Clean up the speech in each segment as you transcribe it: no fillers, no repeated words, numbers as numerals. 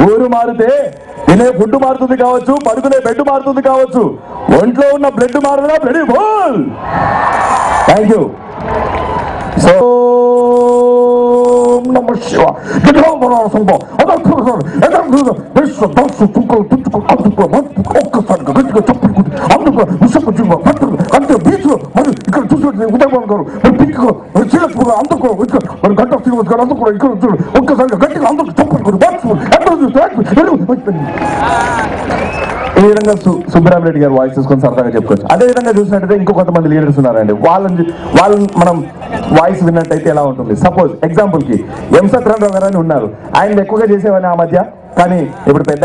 ఊరు మారితే తినే ఫుడ్ మారుతుంది కావచ్చు, పడుకునే బెడ్ మారుతుంది కావచ్చు, ఒంట్లో ఉన్న బ్లడ్ మారదా? బ్లడ్ బోల్. Thank you. సో ఇక్కడ చూసి ఉదయం గారు అందుకో గంట అందుకో ఇక్కడ ఒక్కసారిగా గట్టిగా అందుకు ఈ విధంగా సుబ్బరామరెడ్డి గారు వాయిస్ తీసుకొని సరదాగా చెప్పుకోవచ్చు. అదే విధంగా చూసినట్టయితే ఇంకో కొంతమంది లీడర్స్ ఉన్నారండి. వాళ్ళని మనం వాయిస్ విన్నట్టయితే ఎలా ఉంటుంది? సపోజ్ ఎగ్జాంపుల్ కి ఎం సత్యనారాయణ గారు అని ఉన్నారు. ఆయన ఎక్కువగా చేసేవాడిని ఆ మధ్య. కానీ ఇప్పుడు పెద్ద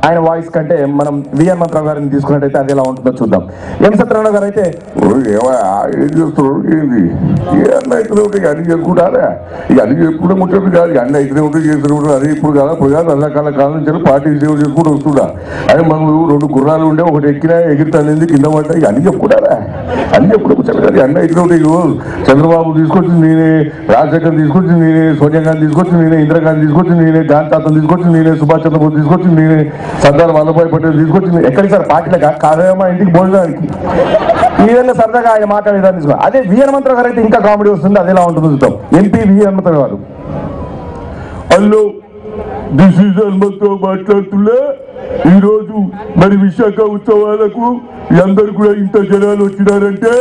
ఆయన వాయిస్ కంటే మనం విఎన్ మంత్రావు గారిని తీసుకున్నట్టయితే అది ఎలా ఉంటుందో చూద్దాం. ఎం సత్యనారాయణ గారు అయితే ఏం చేస్తున్నారు, ఏంది అన్న అయితే అన్ని చేసుకుంటారా? ఇక అన్ని చేసుకుంటే ముట్టేది కాదు. అన్ని అయితే ఉంటే చేస్తున్నారు. అది ఇప్పుడు కాదు, ఇప్పుడు కాదు, అల్లకాల కాలం నుంచి పార్టీ సేవ చేసుకుంటూ వస్తున్నా. అదే మనం 2 గుర్రాలు ఉండే, ఒకటి ఎక్కినా ఎగిరితానింది కింద పడ్డా. ఇక అన్ని చెప్పుకుంటారా? అన్ని చెప్పుకుంటే కాదు. అన్ని అయితే ఉంటే చంద్రబాబు తీసుకొచ్చి నేనే, రాజశేఖర్ తీసుకొచ్చి నేనే, సోనియా గాంధీ తీసుకొచ్చి నేనే, ఇందిరాగాంధీ తీసుకొచ్చి నేనే, గాంధీ తాతను తీసుకొచ్చి నేనే, సుభాష్ చంద్రబోస్ తీసుకొచ్చి నేనే, సర్దార్ వల్లభాయ్ పటేల్ తీసుకొచ్చి ఎక్కడికి సార్ పార్టీలకు కాదేమో ఇంటికి భోజనానికి. ఈ విధంగా సరదాగా ఆయన మాట్లాడేదాన్ని తీసుకో. అదే విఎన్ మంత్రావు గారు అయితే ఇంకా కామెడీ వస్తుంది. అది ఎలా ఉంటుందో చూద్దాం. ఎంపీ విఎన్ మంత్రావు గారు. హలో, దిస్ ఈజ్ హనుమంతరావు మాట్లాడుతున్నా. ఈరోజు మరి విశాఖ ఉత్సవాలకు అందరు కూడా ఇంత జనాలు వచ్చినారంటే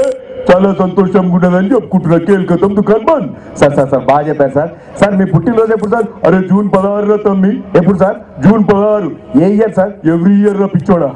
చాలా సంతోషంగా ఉన్నదని చెప్పుకుంటున్నా. కేల్కతం దుకాన్ బంద్. సార్ బాగా చెప్పారు సార్. సార్ మీ పుట్టినరోజు ఎప్పుడు సార్? అరే జూన్ 16 తమ్మి. ఎప్పుడు సార్? జూన్ 16. ఏ ఇయర్ సార్? ఎవ్రీ ఇయర్ రా పిచ్చోడా.